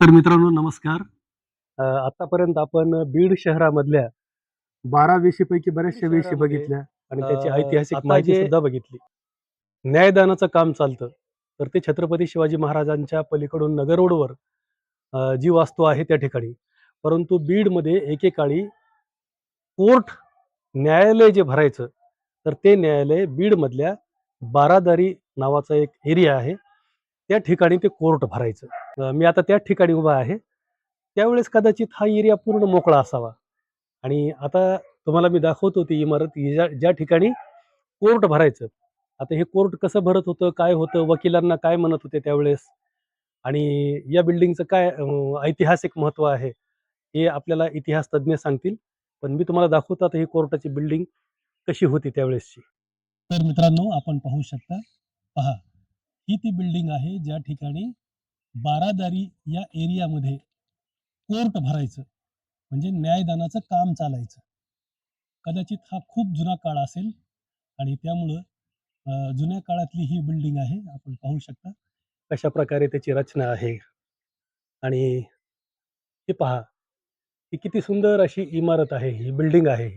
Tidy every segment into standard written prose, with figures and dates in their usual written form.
तर मित्रांनो नमस्कार. आतापर्यंत आपण बीड शहरामधल्या 12 वेशीपैकी बऱ्याचशा वेशी बघितल्या आणि त्याची ऐतिहासिक माहिती सुद्धा बघितली. न्यायदानाचं काम चालतं, तर ते छत्रपती शिवाजी महाराजांच्या पलीकडून नगर रोडवर जी वास्तू आहे त्या ठिकाणी. परंतु बीडमध्ये एकेकाळी कोर्ट न्यायालय जे भरायचं, तर ते न्यायालय बीडमधल्या बारादारी नावाचा एक एरिया आहे. त्या ठिकाणी ते कोर्ट भरायचं. मी आता त्याच ठिकाणी उभा आहे. त्यावेळेस कदाचित हा एरिया पूर्ण मोकळा असावा आणि आता तुम्हाला मी दाखवतो ती इमारत ज्या ज्या ठिकाणी कोर्ट भरायचं. आता हे कोर्ट कसं भरत होतं, काय होतं, वकिलांना काय म्हणत होते त्यावेळेस आणि या बिल्डिंगचं काय ऐतिहासिक महत्त्व आहे, हे आपल्याला इतिहास तज्ञ सांगतील. पण मी तुम्हाला दाखवतो आता ही कोर्टाची बिल्डिंग कशी होती त्यावेळेसची. तर मित्रांनो आपण पाहू शकता, पहा ही ती बिल्डिंग आहे ज्या ठिकाणी बारादारी या एरियामध्ये कोर्ट भरायचं म्हणजे न्यायदानाचं काम चालायचं. कदाचित हा खूप जुना काळ असेल आणि त्यामुळं जुन्या काळातली ही बिल्डिंग आहे. आपण पाहू शकता कशा प्रकारे त्याची रचना आहे आणि हे पहा, ही किती सुंदर अशी इमारत आहे, ही बिल्डिंग आहे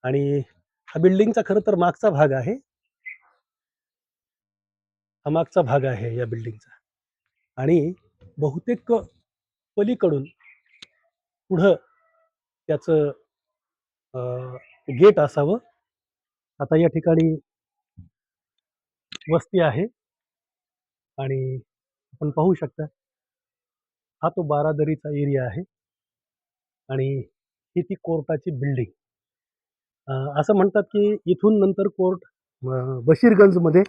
आणि हा बिल्डिंगचा खरं तर मागचा भाग आहे. हा मागचा भाग आहे या बिल्डिंगचा आणि बहुतेक पलीकडून पुढं त्याचं गेट असावं. आता या ठिकाणी वस्ती आहे आणि आपण पाहू शकता हा तो बारादरीचा एरिया आहे आणि ही ती कोर्टाची बिल्डिंग. असं म्हणतात की इथून नंतर कोर्ट बशीरगंजमध्ये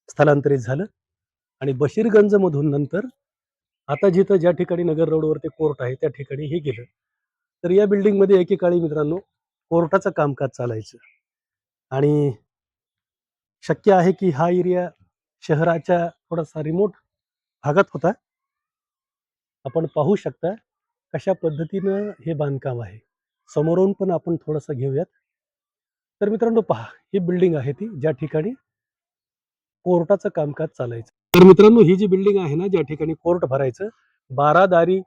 स्थलांतरित झालं आणि बशीरगंजमधून नंतर आता जिथं ज्या ठिकाणी नगर रोडवर ते कोर्ट आहे त्या ठिकाणी हे गेलं. तर या बिल्डिंगमध्ये एकेकाळी मित्रांनो कोर्टाचं कामकाज चालायचं आणि शक्य आहे की हा एरिया शहराच्या थोडासा रिमोट भागात होता. आपण पाहू शकता कशा पद्धतीनं हे बांधकाम आहे. समोरून पण आपण थोडंसं घेऊयात. तर मित्रांनो पहा, ही बिल्डिंग आहे ती ज्या ठिकाणी कोर्टाचं कामकाज चालायचं. तर मित्रांनो ही जी बिल्डिंग आहे ना, ज्या ठिकाणी कोर्ट भरायचं, बारादारी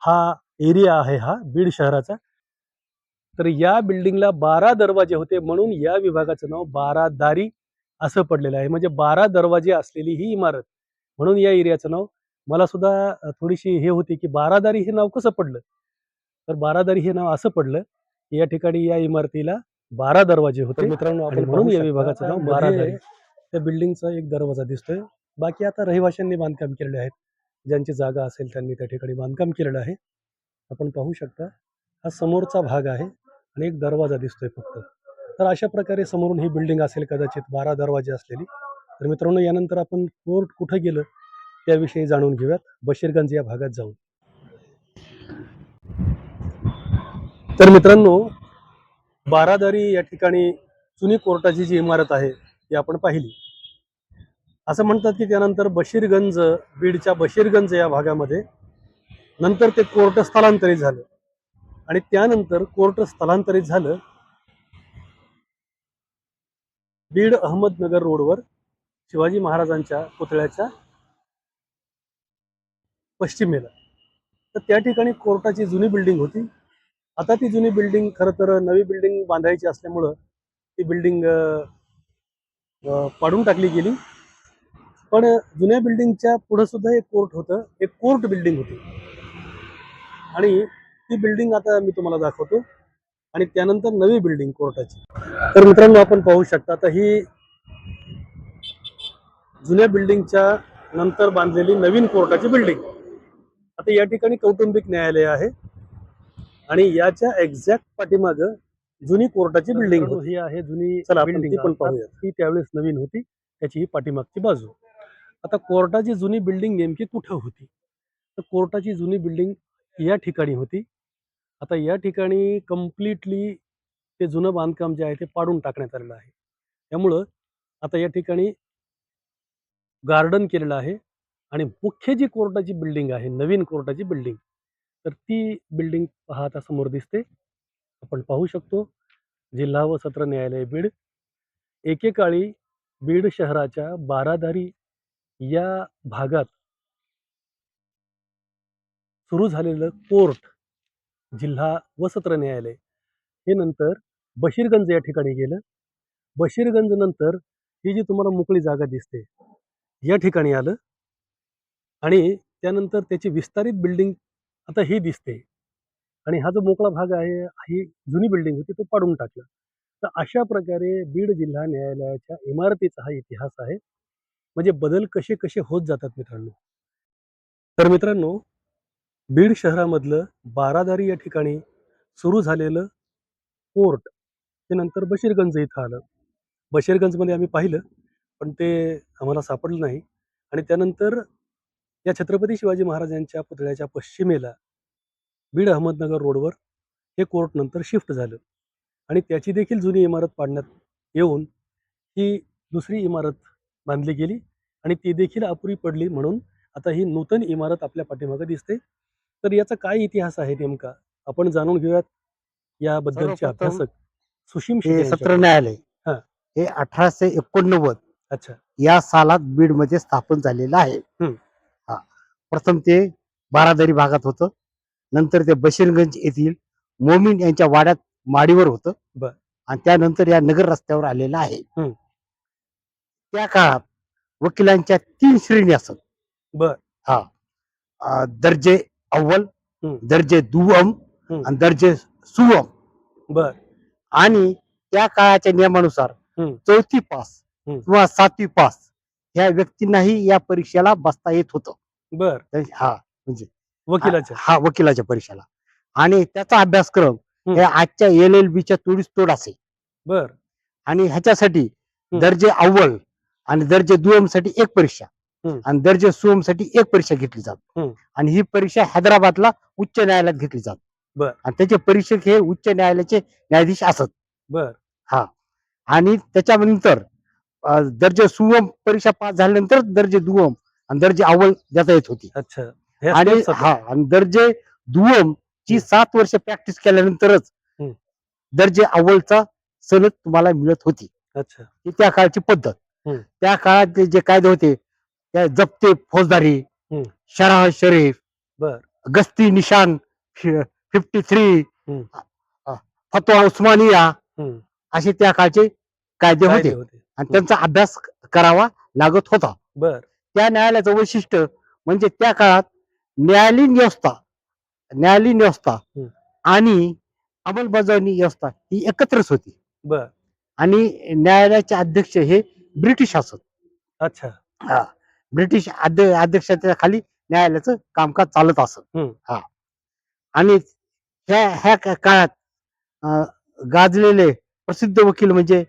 हा एरिया आहे हा बीड शहराचा. तर या बिल्डिंगला 12 दरवाजे होते म्हणून या विभागाचं नाव बारादारी असं पडलेलं आहे. म्हणजे 12 दरवाजे असलेली ही इमारत. म्हणून या एरियाचं नाव मला सुद्धा थोडीशी हे होती की बारादारी हे नाव कसं पडलं? तर बारादारी हे नाव असं पडलं, की या ठिकाणी या इमारतीला 12 दरवाजे होते. मित्रांनो आपण म्हणून या विभागाचं नाव बारादारी. त्या बिल्डिंगचा एक दरवाजा दिसतोय. बाकी आता रहिवाशांनी बांधकाम केलेले आहेत. ज्यांची जागा असेल त्यांनी त्या ठिकाणी बांधकाम केलेलं आहे. आपण पाहू शकता हा समोरचा भाग आहे आणि एक दरवाजा दिसतोय फक्त. तर अशा प्रकारे समोरून ही बिल्डिंग असेल कदाचित 12 दरवाजे असलेली. तर मित्रांनो यानंतर आपण कोर्ट कुठं गेलं त्याविषयी जाणून घेऊयात बशीरगंज या भागात जाऊन. तर मित्रांनो बारादारी या ठिकाणी जुनी कोर्टाची जी इमारत आहे ती आपण पाहिली. असं म्हणतात की त्यानंतर बशीरगंज, बीडच्या बशीरगंज या भागामध्ये नंतर ते कोर्ट स्थलांतरित झालं आणि त्यानंतर कोर्ट स्थलांतरित झालं बीड अहमदनगर रोडवर शिवाजी महाराजांच्या पुतळ्याच्या पश्चिमेला. तर त्या ठिकाणी कोर्टाची जुनी बिल्डिंग होती. आता ती जुनी बिल्डिंग खरं तर नवी बिल्डिंग बांधायची असल्यामुळं ती बिल्डिंग पाडून टाकली गेली. पण जुन्या बिल्डिंगच्या पुढे सुद्धा एक कोर्ट होतं, एक कोर्ट बिल्डिंग होती आणि ती बिल्डिंग आता मी तुम्हाला दाखवतो आणि त्यानंतर नवी बिल्डिंग कोर्टाची. तर मित्रांनो आपण पाहू शकता आता ही जुन्या बिल्डिंगच्या नंतर बांधलेली नवीन कोर्टाची बिल्डिंग. आता या ठिकाणी कौटुंबिक न्यायालय आहे आणि याच्या एक्झॅक्ट पाठीमागं जुनी कोर्टाची बिल्डिंग होती. ही आहे जुनी, चला आपण ती पण पाहूया. ती त्यावेळेस नवीन होती, त्याची ही पाठीमागची बाजू. आता कोर्टाची जुनी बिल्डिंग नेमकी कुठं होती? तर कोर्टाची जुनी बिल्डिंग या ठिकाणी होती. आता या ठिकाणी कम्प्लिटली ते जुनं बांधकाम जे आहे ते पाडून टाकण्यात आलेलं आहे. त्यामुळं आता या ठिकाणी गार्डन केलेलं आहे आणि मुख्य जी कोर्टाची बिल्डिंग आहे, नवीन कोर्टाची बिल्डिंग, तर ती बिल्डिंग पहा आता समोर दिसते. आपण पाहू शकतो जिल्हा व सत्र न्यायालय बीड. एकेकाळी बीड शहराच्या बारादारी या भागात सुरू झालेलं कोर्ट, जिल्हा व सत्र न्यायालय हे नंतर बशीरगंज या ठिकाणी गेलं. बशीरगंज नंतर ही जी तुम्हाला मोकळी जागा दिसते या ठिकाणी आलं आणि त्यानंतर त्याची विस्तारित बिल्डिंग आता ही दिसते आणि हा जो मोकळा भाग आहे ही जुनी बिल्डिंग होती तो पाडून टाकला. तर अशा प्रकारे बीड जिल्हा न्यायालयाच्या इमारतीचा हा इतिहास आहे. म्हणजे बदल कसे कसे होत जातात मित्रांनो. तर मित्रांनो, बीड शहरामधलं बारादारी या ठिकाणी सुरू झालेलं कोर्ट ते नंतर बशीरगंज इथं आलं. बशीरगंजमध्ये आम्ही पाहिलं, पण ते आम्हाला सापडलं नाही आणि त्यानंतर या छत्रपती शिवाजी महाराजांच्या पुतळ्याच्या पश्चिमेला बीड अहमदनगर रोडवर हे कोर्ट नंतर शिफ्ट झालं आणि त्याची देखील जुनी इमारत पाडण्यात येऊन ही दुसरी इमारत बांधली गेली आणि ती देखील अपुरी पडली म्हणून आता ही नूतन इमारत आपल्या पाठीमागे दिसते. तर याचा काय इतिहास आहे नेमका आपण जाणून घेऊयात याबद्दलचे सर्वप्रथम अभ्यासक सुशीम हे शिटे सत्र यांच्याकडून. न्यायालय हां. हे 1889 अच्छा. या सालात बीडमध्ये स्थापन झालेलं आहे. हं. हा. प्रथम ते बारादरी भागात होतं. नंतर ते बशीरगंज येथील मोमीन यांच्या वाड्यात माडीवर होतं. बर. आणि त्यानंतर या नगर रस्त्यावर आलेलं आहे. हं. त्या काळात वकिलांच्या 3 श्रेणी असत. बर. हा. दर्जे अव्वल, हं. दर्जे दुय्यम हं. आणि दर्जे सुय्यम. बर. आणि त्या काळाच्या नियमानुसार हं. 4थी पास हं. किंवा 7वी पास ह्या व्यक्तींनाही या परीक्षेला बसता येत होतं. बर. हा म्हणजे वकिलाच्या. हा वकिलाच्या परीक्षेला. आणि त्याचा अभ्यासक्रम हं. हे आजच्या LLB तोडीस तोड असेल. बर. आणि ह्याच्यासाठी हं. दर्जे अव्वल आणि दर्जे दुय्यम साठी एक परीक्षा हं. आणि दर्जे सुय्यम साठी एक परीक्षा घेतली जात. हं. आणि ही परीक्षा हैदराबादला उच्च न्यायालयात घेतली जात. बर. आणि त्याचे परीक्षक हे उच्च न्यायालयाचे न्यायाधीश असत. बर. हा. आणि त्याच्यानंतर दर्जे सुय्यम परीक्षा पास झाल्यानंतर दर्जे दुय्यम आणि दर्जे अव्वल देता येत होती. अच्छा. आणि आणि दर्जे दुय्यम ची 7 वर्ष प्रॅक्टिस केल्यानंतरच हं. दर्जे अव्वलचा सनद तुम्हाला मिळत होती. अच्छा. ही त्या काळची पद्धत. हं. त्या काळात जे कायदे होते त्या जप्ते फौजदारी, हं. शराह शरीफ, बर. गस्ती निशान 53, हं. फतवा उस्मानिया हं. असे त्या काळचे कायदे होते होते. आणि त्यांचा अभ्यास करावा लागत होता. बर. त्या न्यायालयाचं वैशिष्ट्य म्हणजे त्या काळात न्यायालयीन व्यवस्था हं. आणि अंमलबजावणी व्यवस्था ही एकत्रच होती. बर. आणि न्यायालयाचे अध्यक्ष हे ब्रिटिश असत. अच्छा. हा. ब्रिटिश अध्यक्षाच्या खाली न्यायालयाचं कामकाज चालत असत. हं. हा. आणि ह्या काळात गाजलेले प्रसिद्ध वकील म्हणजे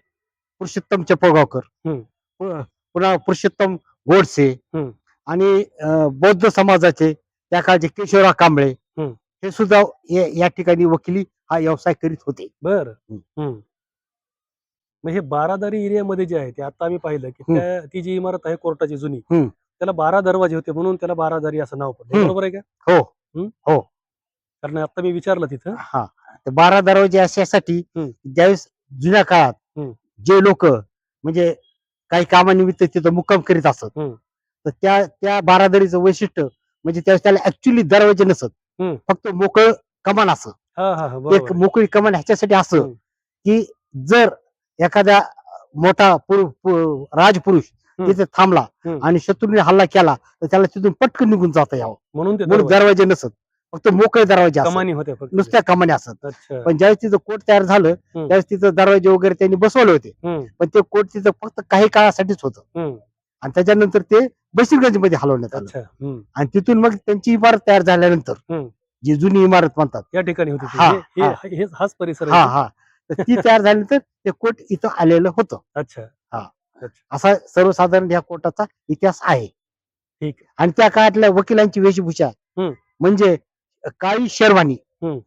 पुरुषोत्तम चपळगावकर, हं. पुन्हा पुरुषोत्तम गोडसे हं. आणि बौद्ध समाजाचे त्या काळचे केशवराव कांबळे हं. हे सुद्धा या ठिकाणी वकिली हा व्यवसाय करीत होते. बर. हं. हं. मग हे बारादारी एरियामध्ये जे आहे ते आता आम्ही पाहिलं की ती जी इमारत आहे कोर्टाची जुनी हं. त्याला 12 दरवाजे होते म्हणून त्याला बारादारी असं नाव पडलं. हं. बरोबर आहे का? हो. हं. हो. कारण आता मी विचारलं तिथं. हा. 12 दरवाजे अशासाठी हं. ज्यावेळेस जुन्या काळात हं. जे लोक म्हणजे काही कामानिमित्त तिथं मुक्काम करीत असत हं. तर त्या बारादरीचं वैशिष्ट्य म्हणजे त्यावेळेस त्याला ऍक्च्युली दरवाजे नसत. हं. फक्त मोकळ कमान असं. हा हा एक बरोबर आहे. मोकळी कमान ह्याच्यासाठी असं हं. की जर एखादा मोठा राजपुरुष हं. तिथे थांबला हं. आणि शत्रूने हल्ला केला तर त्याला तिथून पटकन निघून जाता यावं म्हणून ते म्हणून दरवाजे नसत. फक्त मोकळे दरवाजे असत. कमानी होत्या फक्त. नुसत्या कमानी असत. अच्छा. पण ज्यावेळेस तिथं कोर्ट तयार झालं त्यावेळेस तिथं दरवाजे वगैरे त्यांनी बसवले होते. हं. पण पण ते कोर्ट तिथं फक्त काही काळासाठीच होतं. हं. आणि त्याच्यानंतर ते बशीरगंज मध्ये हलवण्यात आलं. अच्छा. हं. आणि तिथून मग त्यांची इमारत तयार झाल्यानंतर हं. जी जुनी इमारत म्हणतात या ठिकाणी होती ती. हा, हे हा. हाच परिसर हा आहे. हा तर ती तयार झाल्यानंतर ते कोर्ट इथं आलेलं होतं. अच्छा. हा. अच्छा. असा सर्वसाधारण या कोर्टाचा इतिहास आहे. ठीक आहे. आणि त्या काळातल्या वकिलांची वेशभूषा हं. म्हणजे काळी शेरवानी हं.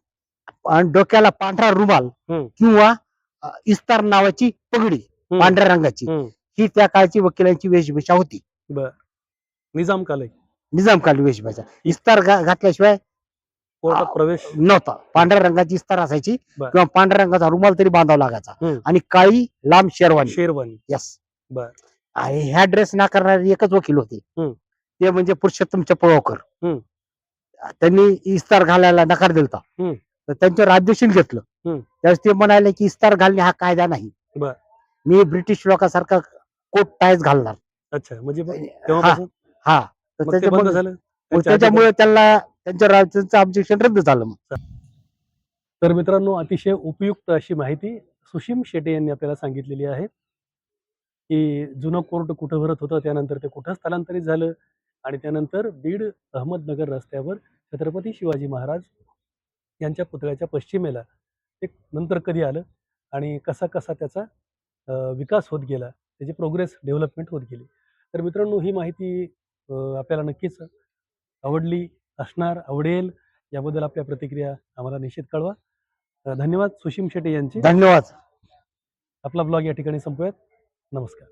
आणि डोक्याला पांढरा रुमाल हं. किंवा इस्तार नावाची पगडी हं. पांढऱ्या रंगाची हं. ही त्या काळची वकिलांची वेशभूषा होती. बर. निजामकाल आहे. निजामकालीन वेशभूषा. इस्तार घातल्याशिवाय कोर्टात प्रवेश नव्हता. पांढऱ्या रंगाची इस्तार असायची बर. किंवा पांढऱ्या रंगाचा रुमाल तरी बांधावा लागायचा. हं. आणि काळी लांब शेरवानी. शेरवानी. यस. बर. आणि ह्या ड्रेस नाकारणारे एकच वकील होते. हं. ते म्हणजे पुरुषोत्तम चपळगावकर. हं. त्यांनी इस्तार घालायला नकार दिलता. हम्म. तर त्यांच्यावर ऑब्जेक्शन घेतलं. त्यावेळेस ते म्हणाले की इस्तार घालणे हा कायदा नाही. बर. मी ब्रिटिश लोकांसारखा कोट टायच घालणार. अच्छा, म्हणजे हा तेव्हापासून हा तर मग ते बंद त्याच्यामुळे झालं त्यांच्या त्याच्यामुळे त्यांना त्यांच्या राज्याचं ऑब्जेक्शन रद्द झालं. मग तर मित्रांनो, अतिशय उपयुक्त अशी माहिती सुशीम शेटे यांनी आपल्याला सांगितलेली आहे की जुनं कोर्ट कुठं भरत होतं, त्यानंतर ते कुठं स्थलांतरित झालं आणि त्यानंतर बीड अहमदनगर रस्त्यावर छत्रपती शिवाजी महाराज यांच्या पुतळ्याच्या पश्चिमेला ते नंतर कधी आलं आणि कसा कसा त्याचा विकास होत गेला, त्याची प्रोग्रेस डेव्हलपमेंट होत गेली. तर मित्रांनो, ही माहिती आपल्याला नक्कीच आवडली असणार, आवडेल. याबद्दल आपल्या प्रतिक्रिया आम्हाला निश्चित कळवा. धन्यवाद सुशीम शेटे यांचे. धन्यवाद. आपला ब्लॉग या ठिकाणी संपवूयात. नमस्कार.